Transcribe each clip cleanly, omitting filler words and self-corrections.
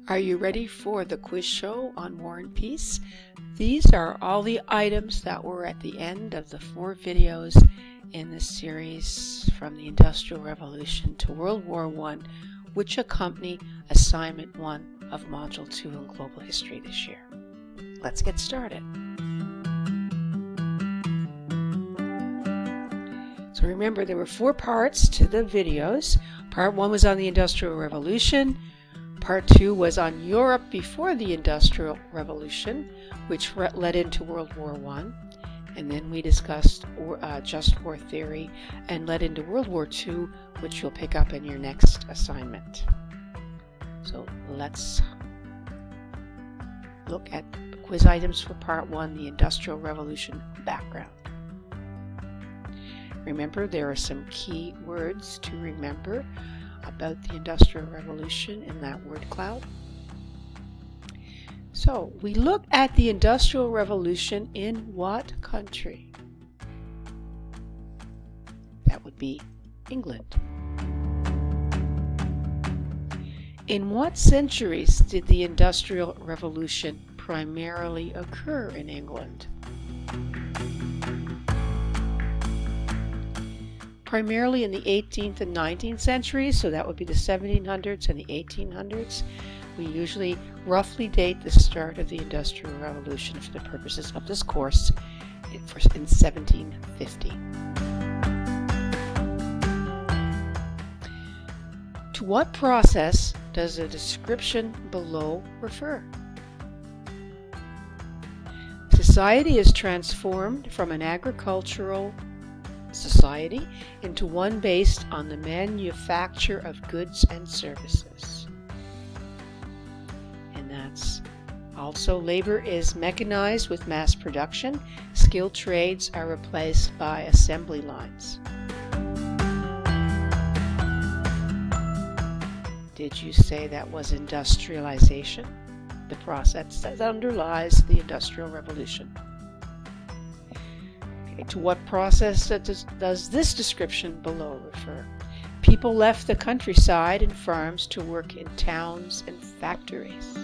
Are you ready for the quiz show on War and Peace? These are all the items that were at the end of the 4 videos in the series from the Industrial Revolution to World War I, which accompany Assignment 1 of Module 2 in Global History this year. Let's get started. So remember, there were 4 parts to the videos. Part 1 was on the Industrial Revolution. Part 2 was on Europe before the Industrial Revolution, which led into World War I. And then we discussed just war theory and led into World War II, which you'll pick up in your next assignment. So let's look at the quiz items for Part 1, the Industrial Revolution background. Remember, there are some key words to remember about the Industrial Revolution in that word cloud. So, we look at the Industrial Revolution in what country? That would be England. In what centuries did the Industrial Revolution primarily occur in England? Primarily in the 18th and 19th centuries, so that would be the 1700s and the 1800s. We usually roughly date the start of the Industrial Revolution for the purposes of this course in 1750. To what process does the description below refer? Society is transformed from an agricultural society into one based on the manufacture of goods and services. And that's also labor is mechanized with mass production. Skilled trades are replaced by assembly lines. Did you say that was industrialization? The process that underlies the Industrial Revolution. To what process does this description below refer? People left the countryside and farms to work in towns and factories.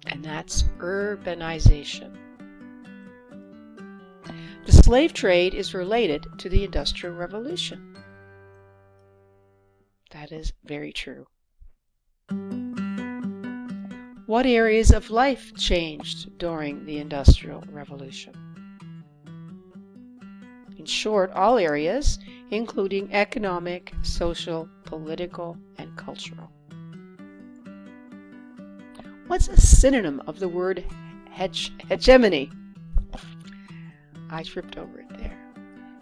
And that's urbanization. The slave trade is related to the Industrial Revolution. That is very true. What areas of life changed during the Industrial Revolution? In short, all areas, including economic, social, political, and cultural. What's a synonym of the word hegemony? I tripped over it there.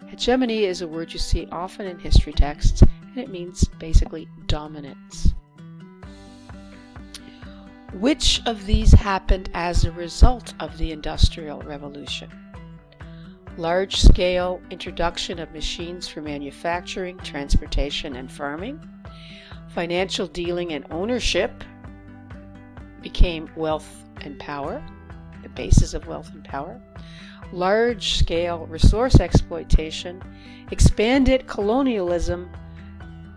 Hegemony is a word you see often in history texts, and it means basically dominance. Which of these happened as a result of the Industrial Revolution? Large-scale introduction of machines for manufacturing, transportation, and farming. Financial dealing and ownership became wealth and power, the basis of wealth and power. Large-scale resource exploitation, expanded colonialism,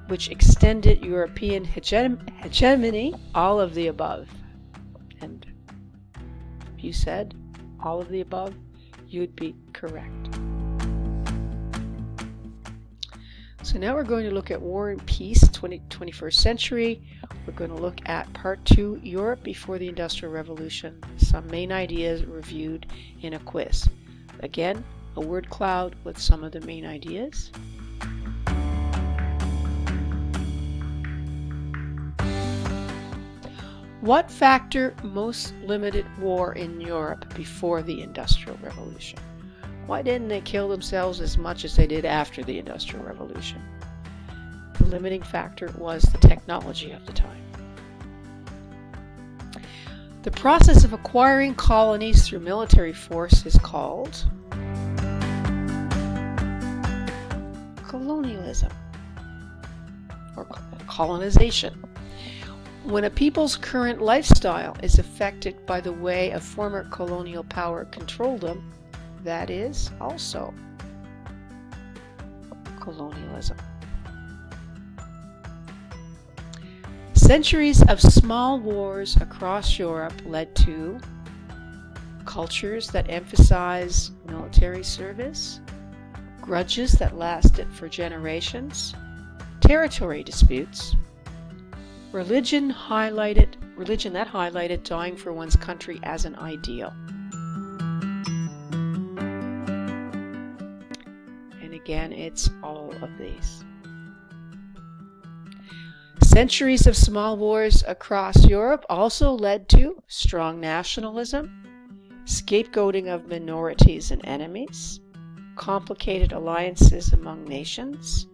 which extended European hegemony, all of the above. And if you said all of the above, you'd be correct. So now we're going to look at War and Peace, 21st century. We're going to look at Part 2, Europe before the Industrial Revolution, some main ideas reviewed in a quiz. Again, a word cloud with some of the main ideas. What factor most limited war in Europe before the Industrial Revolution? Why didn't they kill themselves as much as they did after the Industrial Revolution? The limiting factor was the technology of the time. The process of acquiring colonies through military force is called colonialism or colonization. When a people's current lifestyle is affected by the way a former colonial power controlled them, that is also colonialism. Centuries of small wars across Europe led to cultures that emphasize military service, grudges that lasted for generations, territory disputes, religion that highlighted dying for one's country as an ideal. And again, it's all of these. Centuries of small wars across Europe also led to strong nationalism, scapegoating of minorities and enemies, complicated alliances among nations,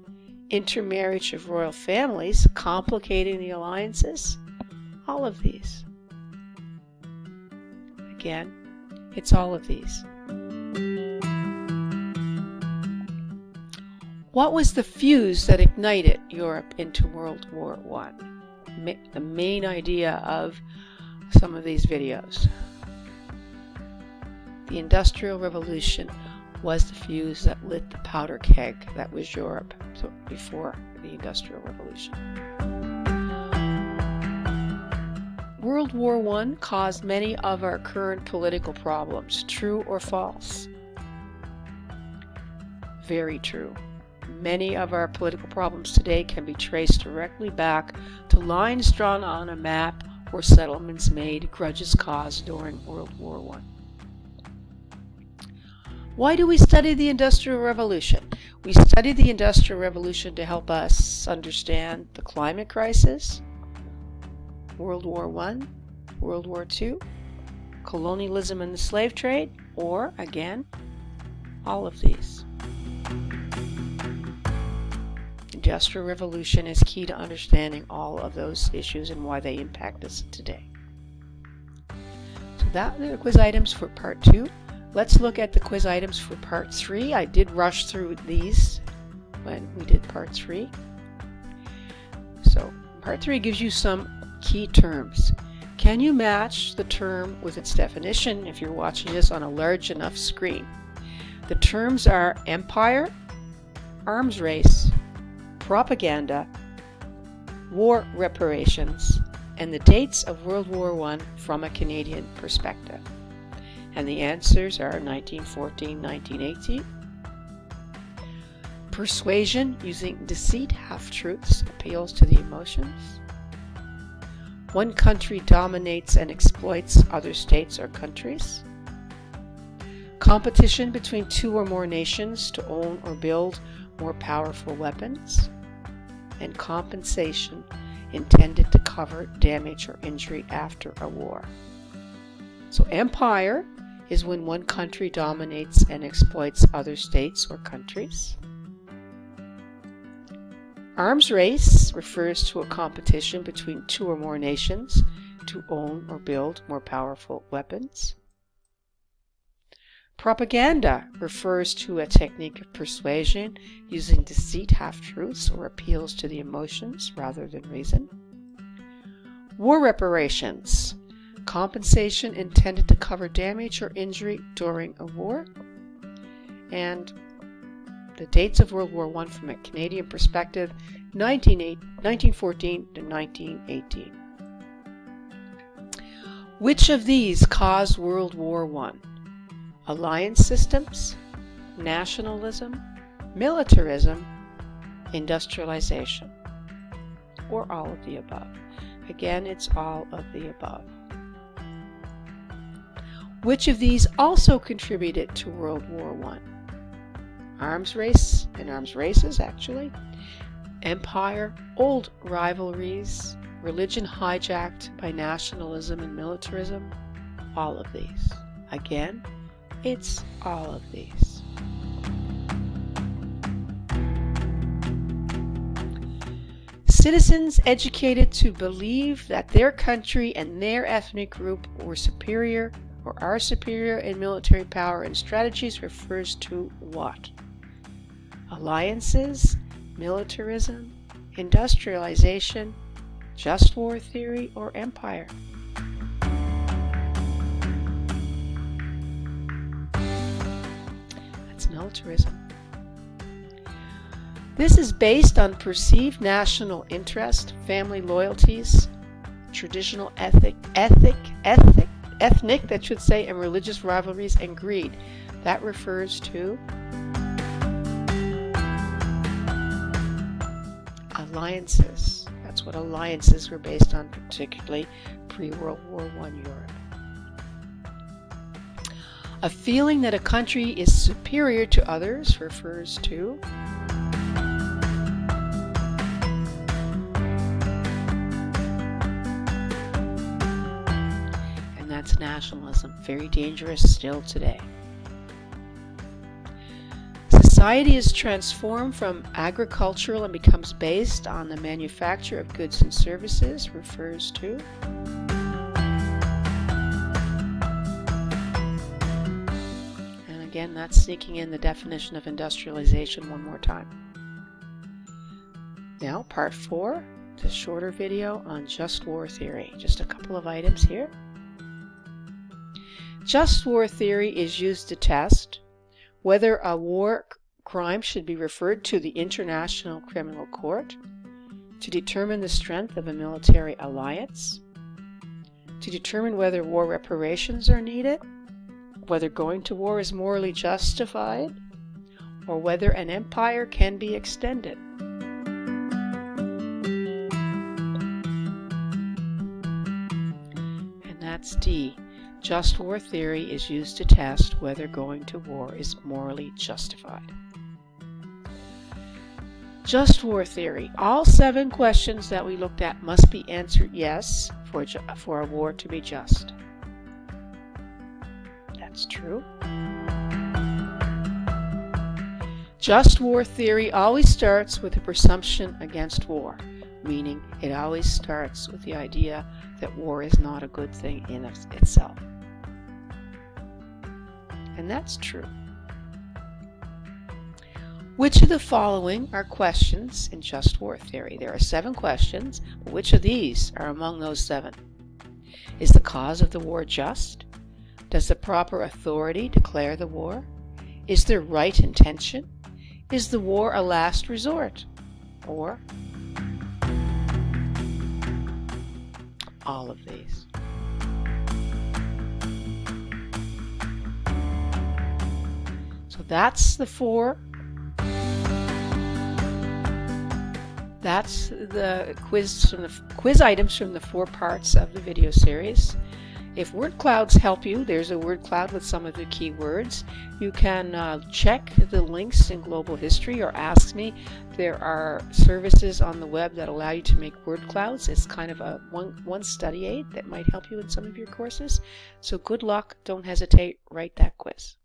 intermarriage of royal families, complicating the alliances, all of these. Again, it's all of these. What was the fuse that ignited Europe into World War I? The main idea of some of these videos. The Industrial Revolution was the fuse that lit the powder keg that was Europe before the Industrial Revolution. World War I caused many of our current political problems. True or false? Very true. Many of our political problems today can be traced directly back to lines drawn on a map or settlements made, grudges caused during World War I. Why do we study the Industrial Revolution? We study the Industrial Revolution to help us understand the climate crisis, World War I, World War II, colonialism and the slave trade, or, again, all of these. Industrial Revolution is key to understanding all of those issues and why they impact us today. So that are the quiz items for part 2. Let's look at the quiz items for part 3. I did rush through these when we did part 3. So part 3 gives you some key terms. Can you match the term with its definition if you're watching this on a large enough screen? The terms are empire, arms race, propaganda, war reparations, and the dates of World War I from a Canadian perspective. And the answers are 1914, 1918. Persuasion using deceit, half-truths, appeals to the emotions. One country dominates and exploits other states or countries. Competition between two or more nations to own or build more powerful weapons. And compensation intended to cover damage or injury after a war. So empire is when one country dominates and exploits other states or countries. Arms race refers to a competition between two or more nations to own or build more powerful weapons. Propaganda refers to a technique of persuasion using deceit, half-truths, or appeals to the emotions rather than reason. War reparations, compensation intended to cover damage or injury during a war. And the dates of World War I from a Canadian perspective, 1914 to 1918. Which of these caused World War I? Alliance systems, nationalism, militarism, industrialization, or all of the above. Again, it's all of the above. Which of these also contributed to World War I? Arms race and arms races, actually. Empire, old rivalries, religion hijacked by nationalism and militarism, all of these. Again, it's all of these. Citizens educated to believe that their country and their ethnic group were superior or are superior in military power and strategies refers to what? Alliances, militarism, industrialization, just war theory, or empire? That's militarism. This is based on perceived national interest, family loyalties, traditional ethnic, that should say, and religious rivalries and greed. That refers to alliances. That's what alliances were based on, particularly pre-World War I Europe. A feeling that a country is superior to others refers to nationalism, very dangerous still today. Society is transformed from agricultural and becomes based on the manufacture of goods and services, refers to and again, that's sneaking in the definition of industrialization one more time. Now, part 4, the shorter video on just war theory. Just a couple of items here. Just war theory is used to test whether a war crime should be referred to the International Criminal Court, to determine the strength of a military alliance, to determine whether war reparations are needed, whether going to war is morally justified, or whether an empire can be extended. And that's D. Just war theory is used to test whether going to war is morally justified. Just war theory. All 7 questions that we looked at must be answered yes for a war to be just. That's true. Just war theory always starts with a presumption against war, meaning it always starts with the idea that war is not a good thing in itself. And that's true. Which of the following are questions in just war theory? There are 7 questions, but which of these are among those 7? Is the cause of the war just? Does the proper authority declare the war? Is there right intention? Is the war a last resort? Or all of these? So that's the 4. That's the quiz items from the 4 parts of the video series. If word clouds help you, there's a word cloud with some of the key words. You can check the links in Global History or ask me. There are services on the web that allow you to make word clouds. It's kind of a one study aid that might help you in some of your courses. So good luck. Don't hesitate. Write that quiz.